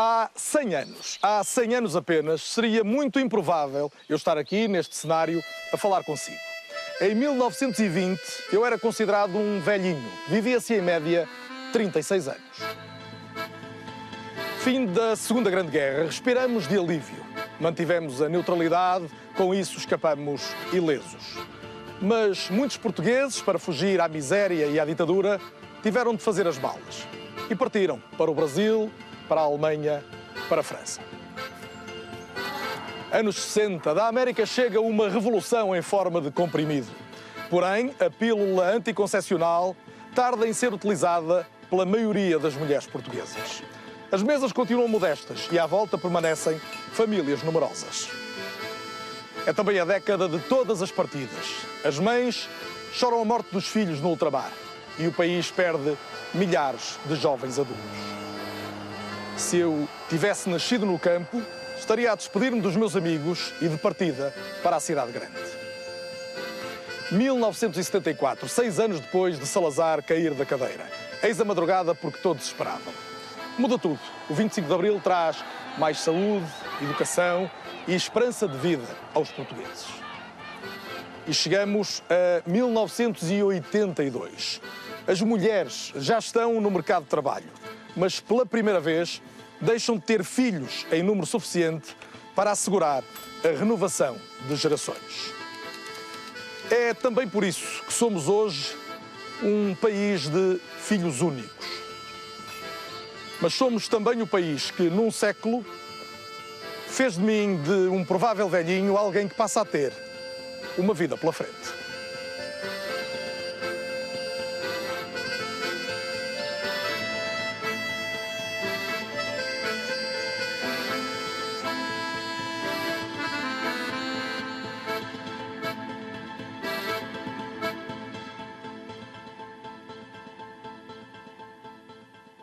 Há 100 anos apenas, seria muito improvável eu estar aqui, neste cenário, a falar consigo. Em 1920, eu era considerado um velhinho. Vivia-se, em média, 36 anos. Fim da Segunda Grande Guerra, respiramos de alívio. Mantivemos a neutralidade, com isso escapamos ilesos. Mas muitos portugueses, para fugir à miséria e à ditadura, tiveram de fazer as malas. E partiram para o Brasil, para a Alemanha, para a França. Anos 60, da América chega uma revolução em forma de comprimido. Porém, a pílula anticoncepcional tarda em ser utilizada pela maioria das mulheres portuguesas. As mesas continuam modestas e à volta permanecem famílias numerosas. É também a década de todas as partidas. As mães choram a morte dos filhos no ultramar e o país perde milhares de jovens adultos. Se eu tivesse nascido no campo, estaria a despedir-me dos meus amigos e de partida para a cidade grande. 1974, 6 anos depois de Salazar cair da cadeira. Eis a madrugada porque todos esperavam. Muda tudo. O 25 de Abril traz mais saúde, educação e esperança de vida aos portugueses. E chegamos a 1982. As mulheres já estão no mercado de trabalho, mas pela primeira vez deixam de ter filhos em número suficiente para assegurar a renovação de gerações. É também por isso que somos hoje um país de filhos únicos. Mas somos também o país que, num século, fez de mim, de um provável velhinho, alguém que passa a ter uma vida pela frente.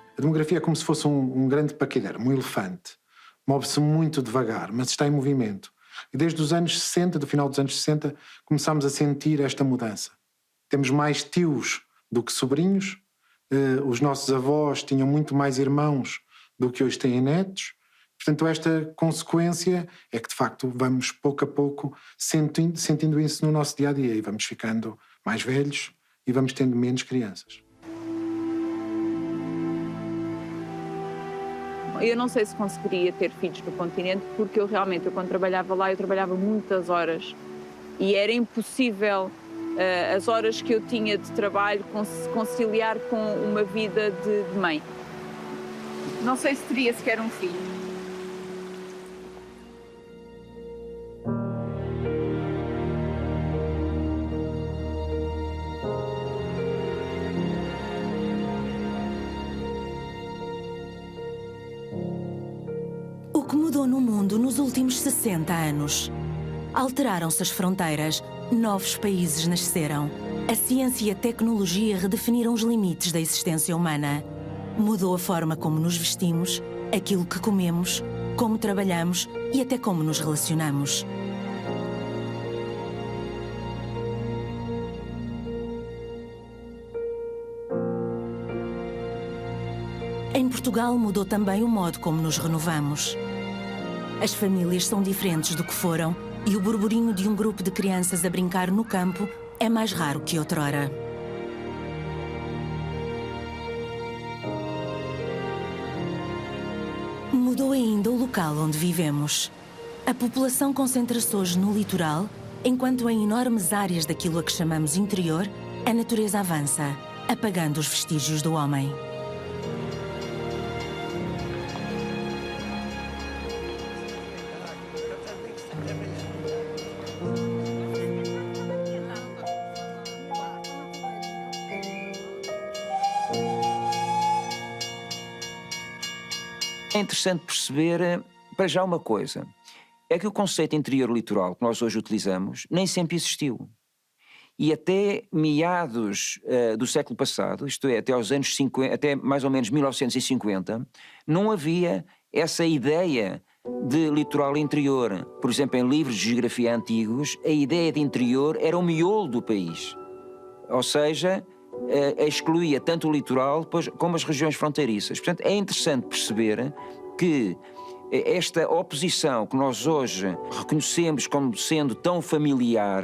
A demografia é como se fosse um grande paquilheiro, um elefante. Move-se muito devagar, mas está em movimento. E desde os anos 60, do final dos anos 60, começámos a sentir esta mudança. Temos mais tios do que sobrinhos. Os nossos avós tinham muito mais irmãos do que hoje têm netos. Portanto, esta consequência é que, de facto, vamos pouco a pouco sentindo isso no nosso dia-a-dia e vamos ficando mais velhos e vamos tendo menos crianças. Eu não sei se conseguiria ter filhos no continente, porque eu quando trabalhava lá, eu trabalhava muitas horas e era impossível as horas que eu tinha de trabalho conciliar com uma vida de mãe. Não sei se teria sequer um filho. O que mudou no mundo nos últimos 60 anos? Alteraram-se as fronteiras, novos países nasceram. A ciência e a tecnologia redefiniram os limites da existência humana. Mudou a forma como nos vestimos, aquilo que comemos, como trabalhamos e até como nos relacionamos. Em Portugal mudou também o modo como nos renovamos. As famílias são diferentes do que foram e o burburinho de um grupo de crianças a brincar no campo é mais raro que outrora. Mudou ainda o local onde vivemos. A população concentra-se hoje no litoral, enquanto em enormes áreas daquilo a que chamamos interior, a natureza avança, apagando os vestígios do homem. É interessante perceber, para já, uma coisa. É que o conceito interior litoral que nós hoje utilizamos nem sempre existiu. E até meados do século passado, isto é, até aos anos 50, até mais ou menos 1950, não havia essa ideia de litoral interior. Por exemplo, em livros de geografia antigos, a ideia de interior era o miolo do país. Ou seja, excluía tanto o litoral como as regiões fronteiriças. Portanto, é interessante perceber que esta oposição que nós hoje reconhecemos como sendo tão familiar,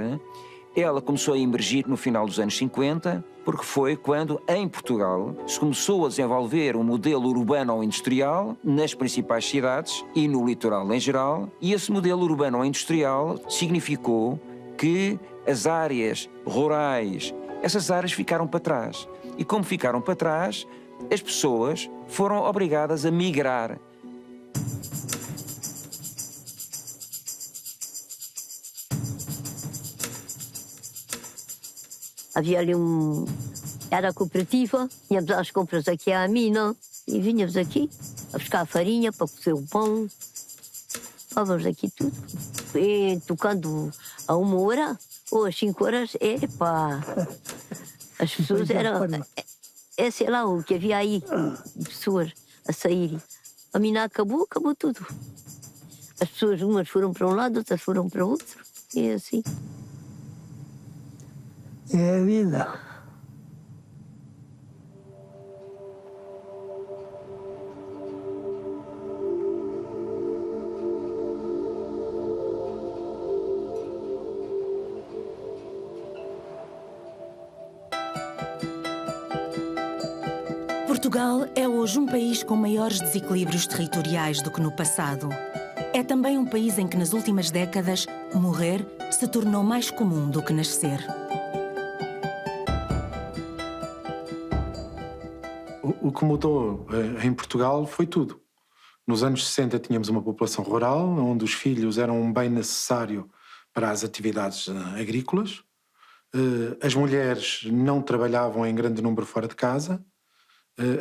ela começou a emergir no final dos anos 50, porque foi quando, em Portugal, se começou a desenvolver um modelo urbano-industrial nas principais cidades e no litoral em geral, e esse modelo urbano-industrial significou que as áreas rurais, essas áreas ficaram para trás. E como ficaram para trás, as pessoas foram obrigadas a migrar. Havia ali era a cooperativa, íamos às compras aqui à mina e vinhamos aqui a buscar a farinha para cozer o pão. Levávamos aqui tudo. E tocando a 1 hora ou às 5 horas, epá! As pessoas eram... sei lá o que havia aí, pessoas a saírem. A mina acabou tudo. As pessoas, umas foram para um lado, outras foram para outro. E é assim. É a vida. Portugal é hoje um país com maiores desequilíbrios territoriais do que no passado. É também um país em que, nas últimas décadas, morrer se tornou mais comum do que nascer. O que mudou em Portugal foi tudo. Nos anos 60 tínhamos uma população rural, onde os filhos eram um bem necessário para as atividades agrícolas. As mulheres não trabalhavam em grande número fora de casa.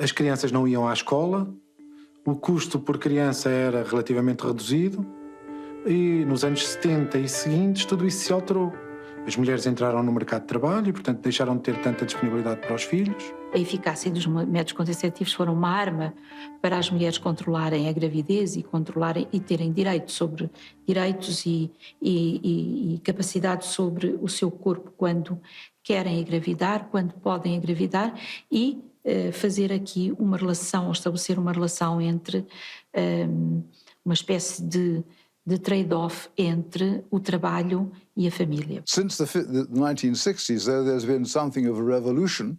As crianças não iam à escola. O custo por criança era relativamente reduzido. E nos anos 70 e seguintes tudo isso se alterou. As mulheres entraram no mercado de trabalho e, portanto, deixaram de ter tanta disponibilidade para os filhos. A eficácia dos métodos contraceptivos foram uma arma para as mulheres controlarem a gravidez e controlarem e terem direitos e capacidade sobre o seu corpo quando querem engravidar, quando podem engravidar e fazer aqui uma relação, ou estabelecer uma relação entre uma espécie de trade-off entre o trabalho e a família. Since the 1960s, though there's been something of a revolution,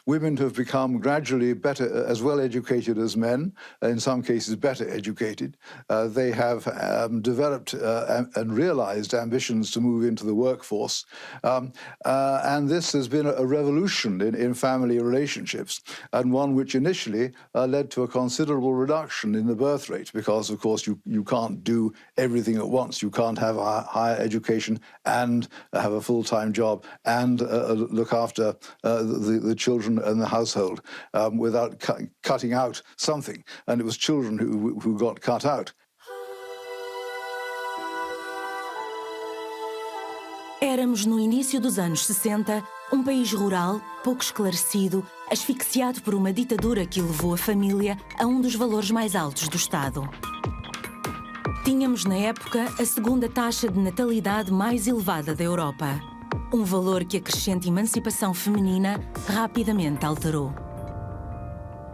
women have become gradually better, as well educated as men, in some cases better educated. They have developed and realized ambitions to move into the workforce. And this has been a revolution in family relationships, and one which initially led to a considerable reduction in the birth rate, because, of course, you can't do everything at once. You can't have a higher education and have a full-time job and look after the children and the household without cutting out something. And it was children who got cut out. Éramos, no início dos anos 60, um país rural, pouco esclarecido, asfixiado por uma ditadura que levou a família a um dos valores mais altos do Estado. Tínhamos, na época, a segunda taxa de natalidade mais elevada da Europa. Um valor que a crescente emancipação feminina rapidamente alterou.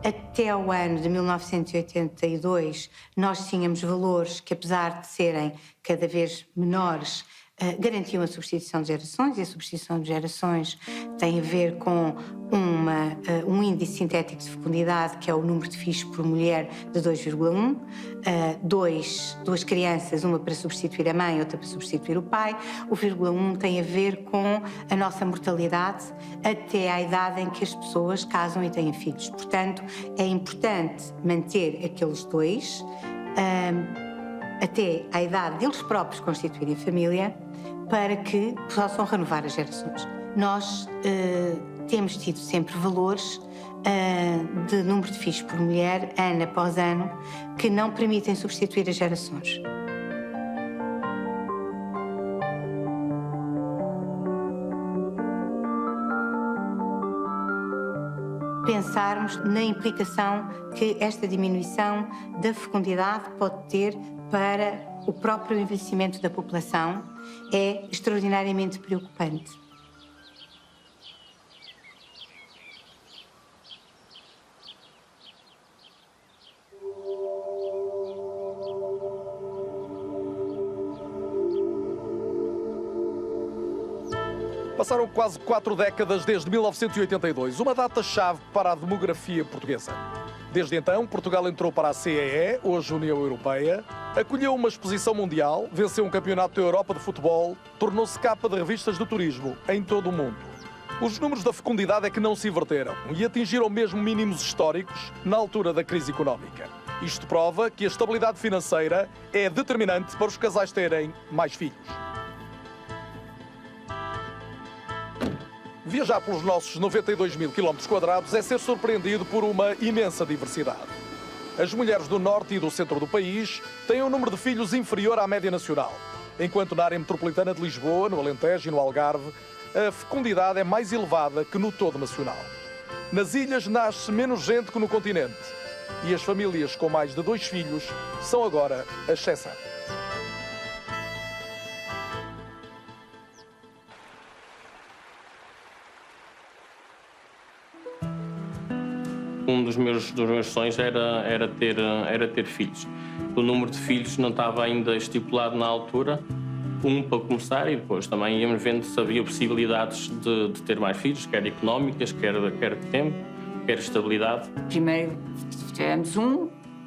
Até o ano de 1982, nós tínhamos valores que, apesar de serem cada vez menores, garantiam a substituição de gerações, e a substituição de gerações tem a ver com um índice sintético de fecundidade, que é o número de filhos por mulher, de 2,1, duas crianças, uma para substituir a mãe, outra para substituir o pai. O 0,1 tem a ver com a nossa mortalidade até à idade em que as pessoas casam e têm filhos. Portanto, é importante manter aqueles dois até à idade deles próprios constituírem família, para que possam renovar as gerações. Nós temos tido sempre valores de número de filhos por mulher, ano após ano, que não permitem substituir as gerações. Pensarmos na implicação que esta diminuição da fecundidade pode ter para o próprio envelhecimento da população é extraordinariamente preocupante. Passaram quase 4 décadas desde 1982, uma data-chave para a demografia portuguesa. Desde então, Portugal entrou para a CEE, hoje União Europeia, acolheu uma exposição mundial, venceu um campeonato da Europa de futebol, tornou-se capa de revistas de turismo em todo o mundo. Os números da fecundidade é que não se inverteram e atingiram mesmo mínimos históricos na altura da crise económica. Isto prova que a estabilidade financeira é determinante para os casais terem mais filhos. Viajar pelos nossos 92 mil km² é ser surpreendido por uma imensa diversidade. As mulheres do norte e do centro do país têm um número de filhos inferior à média nacional, enquanto na área metropolitana de Lisboa, no Alentejo e no Algarve, a fecundidade é mais elevada que no todo nacional. Nas ilhas nasce menos gente que no continente e as famílias com mais de 2 filhos são agora a exceção. Um dos meus sonhos era ter filhos. O número de filhos não estava ainda estipulado na altura, para começar, e depois também íamos vendo se havia possibilidades de ter mais filhos, quer económicas, quer de tempo, quer estabilidade. Primeiro tivemos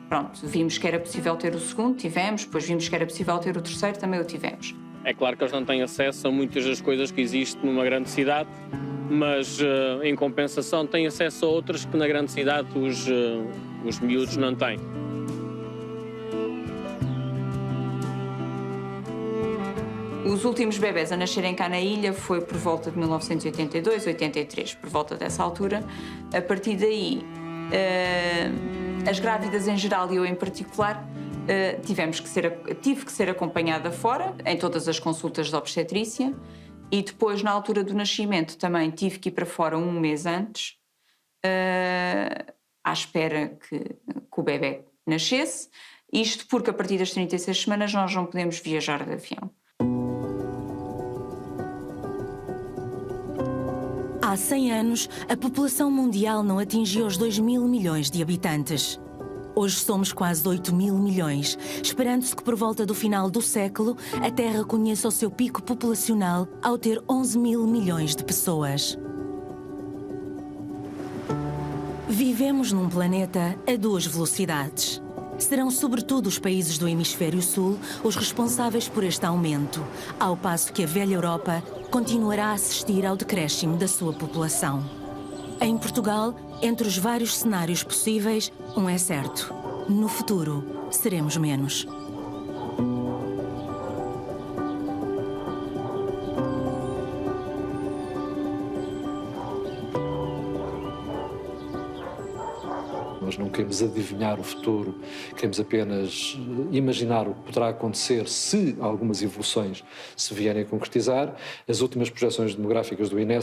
pronto, vimos que era possível ter o segundo, tivemos, depois vimos que era possível ter o terceiro, também o tivemos. É claro que eles não têm acesso a muitas das coisas que existem numa grande cidade, mas em compensação têm acesso a outras que na grande cidade os miúdos não têm. Os últimos bebés a nascerem cá na ilha foi por volta de 1982, 83, por volta dessa altura. A partir daí, as grávidas em geral e eu em particular, tive que ser acompanhada fora, em todas as consultas de obstetrícia, e depois, na altura do nascimento, também tive que ir para fora 1 mês antes, à espera que o bebé nascesse. Isto porque a partir das 36 semanas nós não podemos viajar de avião. Há 100 anos, a população mundial não atingia os 2 mil milhões de habitantes. Hoje somos quase 8 mil milhões, esperando-se que por volta do final do século a Terra conheça o seu pico populacional ao ter 11 mil milhões de pessoas. Vivemos num planeta a 2 velocidades. Serão sobretudo os países do Hemisfério Sul os responsáveis por este aumento, ao passo que a velha Europa continuará a assistir ao decréscimo da sua população. Em Portugal, entre os vários cenários possíveis, um é certo: no futuro, seremos menos. Nós não queremos adivinhar o futuro, queremos apenas imaginar o que poderá acontecer se algumas evoluções se vierem a concretizar. As últimas projeções demográficas do INE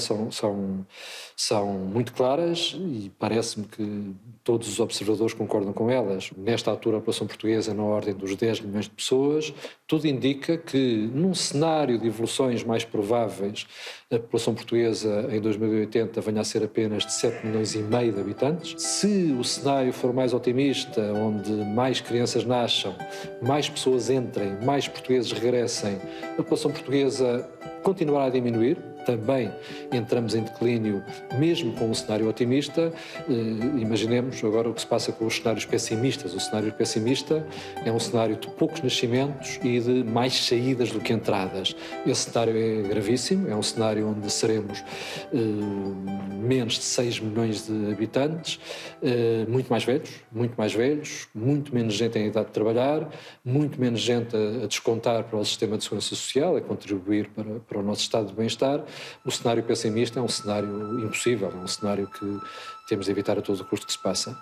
são muito claras e parece-me que todos os observadores concordam com elas. Nesta altura, a população portuguesa é na ordem dos 10 milhões de pessoas. Tudo indica que, num cenário de evoluções mais prováveis, a população portuguesa em 2080 venha a ser apenas de 7 milhões e meio de habitantes. Se o cenário for mais otimista, onde mais crianças nasçam, mais pessoas entrem, mais portugueses regressem, a população portuguesa continuará a diminuir. Também entramos em declínio, mesmo com um cenário otimista. Imaginemos agora o que se passa com os cenários pessimistas. O cenário pessimista é um cenário de poucos nascimentos e de mais saídas do que entradas. Esse cenário é gravíssimo, é um cenário onde seremos menos de 6 milhões de habitantes, muito mais velhos, muito menos gente em idade de trabalhar, muito menos gente a descontar para o sistema de segurança social, a contribuir para o nosso estado de bem-estar. O cenário pessimista é um cenário impossível, é um cenário que temos de evitar a todo o custo que se passa.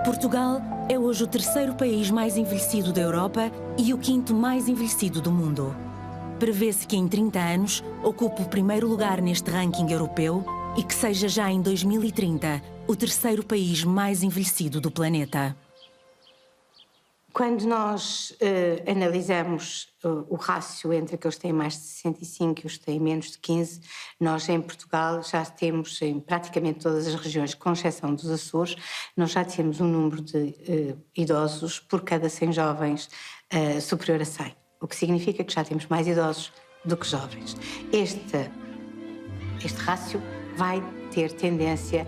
Portugal é hoje o 3º país mais envelhecido da Europa e o 5º mais envelhecido do mundo. Prevê-se que em 30 anos ocupe o primeiro lugar neste ranking europeu e que seja já em 2030 o terceiro país mais envelhecido do planeta. Quando nós analisamos o rácio entre aqueles que têm mais de 65 e os que têm menos de 15, nós em Portugal já temos, em praticamente todas as regiões, com exceção dos Açores, nós já temos um número de idosos por cada 100 jovens superior a 100, o que significa que já temos mais idosos do que jovens. Este rácio vai ter tendência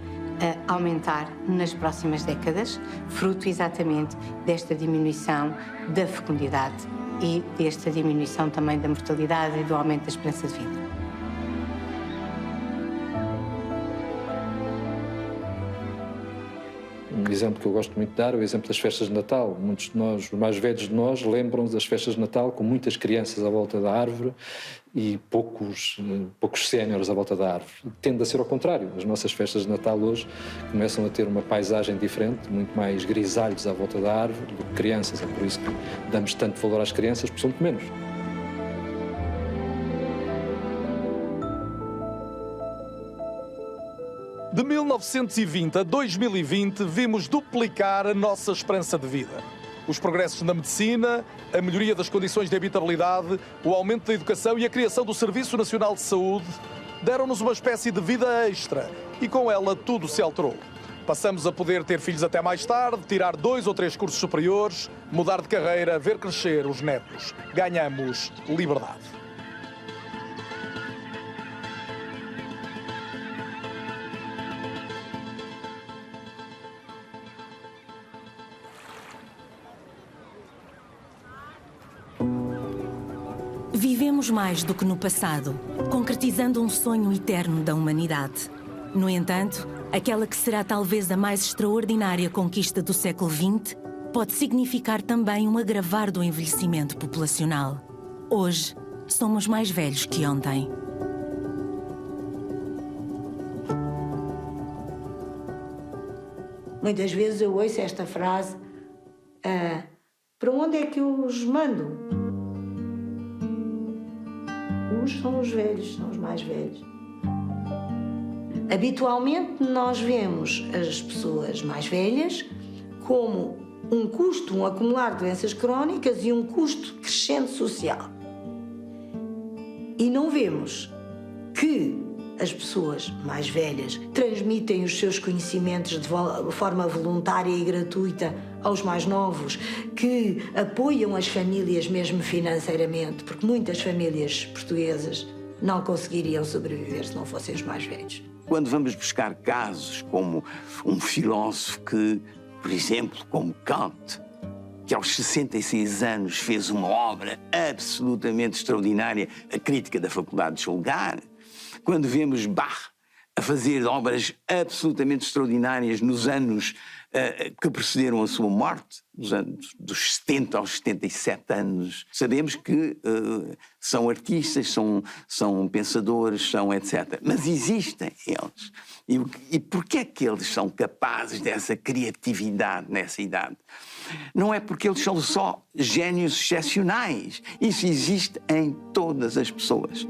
a aumentar nas próximas décadas, fruto exatamente desta diminuição da fecundidade e desta diminuição também da mortalidade e do aumento da esperança de vida. Um exemplo que eu gosto muito de dar é o exemplo das festas de Natal. Muitos de nós, os mais velhos de nós, lembram-se das festas de Natal com muitas crianças à volta da árvore e poucos séniores à volta da árvore. Tende a ser ao contrário. As nossas festas de Natal hoje começam a ter uma paisagem diferente, muito mais grisalhos à volta da árvore do que crianças. É por isso que damos tanto valor às crianças, porque são muito menos. De 1920 a 2020, vimos duplicar a nossa esperança de vida. Os progressos na medicina, a melhoria das condições de habitabilidade, o aumento da educação e a criação do Serviço Nacional de Saúde deram-nos uma espécie de vida extra e com ela tudo se alterou. Passamos a poder ter filhos até mais tarde, tirar 2 ou 3 cursos superiores, mudar de carreira, ver crescer os netos. Ganhamos liberdade. Vivemos mais do que no passado, concretizando um sonho eterno da humanidade. No entanto, aquela que será talvez a mais extraordinária conquista do século XX pode significar também um agravar do envelhecimento populacional. Hoje, somos mais velhos que ontem. Muitas vezes eu ouço esta frase: para onde é que eu os mando? Uns são os velhos, são os mais velhos. Habitualmente nós vemos as pessoas mais velhas como um custo, um acumular de doenças crónicas e um custo crescente social. E não vemos que as pessoas mais velhas transmitem os seus conhecimentos de forma voluntária e gratuita aos mais novos, que apoiam as famílias mesmo financeiramente, porque muitas famílias portuguesas não conseguiriam sobreviver se não fossem os mais velhos. Quando vamos buscar casos como um filósofo que, por exemplo, como Kant, que aos 66 anos fez uma obra absolutamente extraordinária, a Crítica da Faculdade de Julgar, quando vemos Bach a fazer obras absolutamente extraordinárias nos anos que precederam a sua morte, dos 70 aos 77 anos, sabemos que são artistas, são pensadores, são etc. Mas existem eles. E porquê é que eles são capazes dessa criatividade nessa idade? Não é porque eles são só génios excepcionais. Isso existe em todas as pessoas.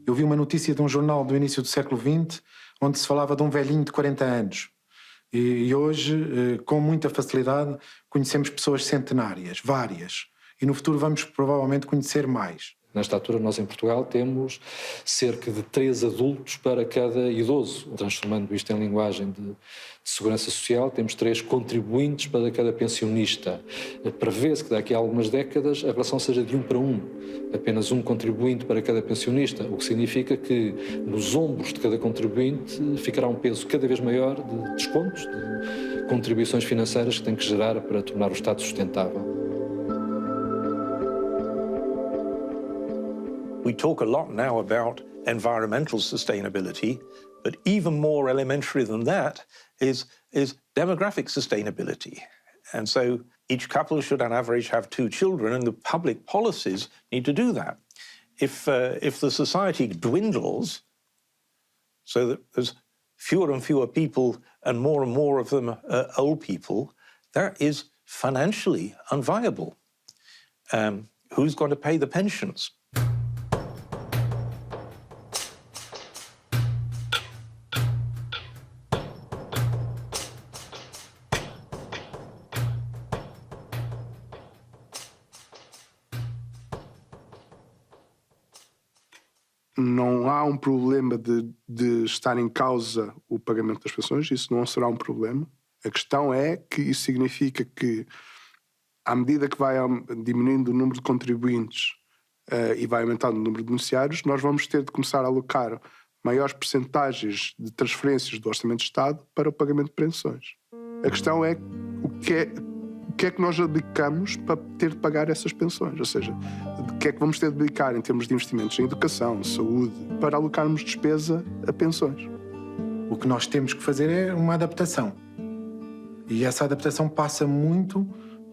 Eu vi uma notícia de um jornal do início do século XX onde se falava de um velhinho de 40 anos. E hoje, com muita facilidade, conhecemos pessoas centenárias, várias. E no futuro vamos provavelmente conhecer mais. Nesta altura, nós em Portugal temos cerca de 3 adultos para cada idoso. Transformando isto em linguagem de segurança social, temos 3 contribuintes para cada pensionista. Prevê-se que daqui a algumas décadas a relação seja de 1 para 1. Apenas um contribuinte para cada pensionista, o que significa que nos ombros de cada contribuinte ficará um peso cada vez maior de descontos, de contribuições financeiras que tem que gerar para tornar o Estado sustentável. We talk a lot now about environmental sustainability, but even more elementary than that is demographic sustainability. And so each couple should on average have 2 children, and the public policies need to do that. if the society dwindles, so that there's fewer and fewer people and more of them are old people, that is financially unviable. Who's going to pay the pensions? Não há um problema de estar em causa o pagamento das pensões, isso não será um problema. A questão é que isso significa que, à medida que vai diminuindo o número de contribuintes e vai aumentando o número de beneficiários, nós vamos ter de começar a alocar maiores percentagens de transferências do Orçamento de Estado para o pagamento de pensões. A questão é o que é que nós abdicamos para ter de pagar essas pensões, ou seja, o que é que vamos ter de abdicar em termos de investimentos em educação, saúde, para alocarmos despesa a pensões. O que nós temos que fazer é uma adaptação. E essa adaptação passa muito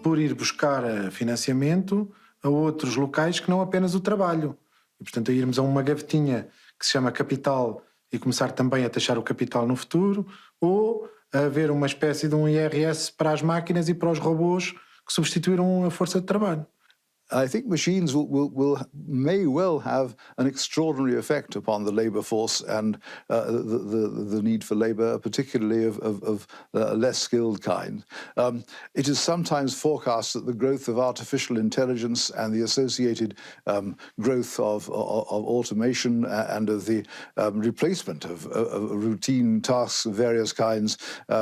por ir buscar financiamento a outros locais que não apenas o trabalho. E, portanto, a irmos a uma gavetinha que se chama capital e começar também a taxar o capital no futuro, ou a haver uma espécie de um IRS para as máquinas e para os robôs que substituíram a força de trabalho. I think machines may well have an extraordinary effect upon the labour force and the need for labour, particularly of less skilled kind. It is sometimes forecast that the growth of artificial intelligence and the associated growth of automation and of the replacement of routine tasks of various kinds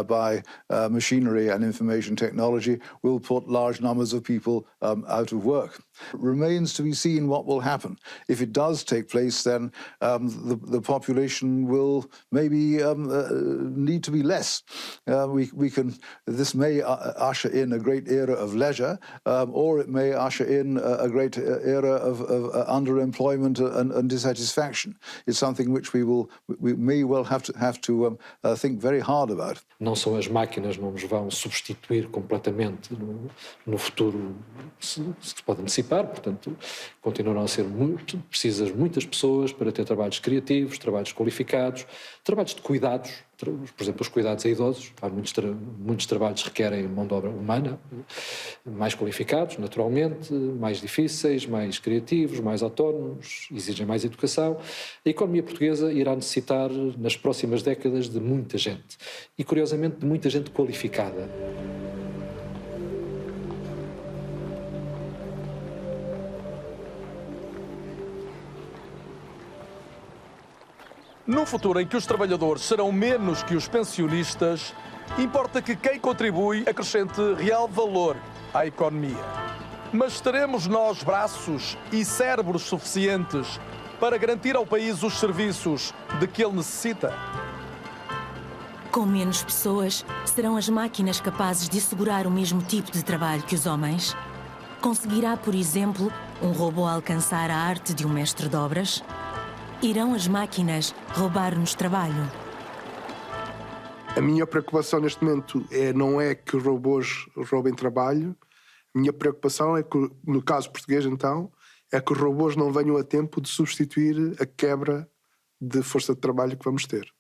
by machinery and information technology will put large numbers of people out of work. It remains to be seen what will happen. If it does take place, then the population will maybe need to be less. This may usher in a great era of leisure, or it may usher in a great era of underemployment and dissatisfaction. It's something which we may well have to think very hard about. Não são as máquinas, não nos vão substituir completamente no futuro, se pode antecipar, portanto, continuarão a ser precisas muitas pessoas para ter trabalhos criativos, trabalhos qualificados, trabalhos de cuidados, por exemplo, os cuidados a idosos. Há muitos trabalhos que requerem mão de obra humana, mais qualificados, naturalmente, mais difíceis, mais criativos, mais autónomos, exigem mais educação. A economia portuguesa irá necessitar, nas próximas décadas, de muita gente. E, curiosamente, de muita gente qualificada. Num futuro em que os trabalhadores serão menos que os pensionistas, importa que quem contribui acrescente real valor à economia. Mas teremos nós braços e cérebros suficientes para garantir ao país os serviços de que ele necessita? Com menos pessoas, serão as máquinas capazes de assegurar o mesmo tipo de trabalho que os homens? Conseguirá, por exemplo, um robô alcançar a arte de um mestre de obras? Irão as máquinas roubar-nos trabalho? A minha preocupação neste momento não é que robôs roubem trabalho. A minha preocupação é que, no caso português então, é que os robôs não venham a tempo de substituir a quebra de força de trabalho que vamos ter.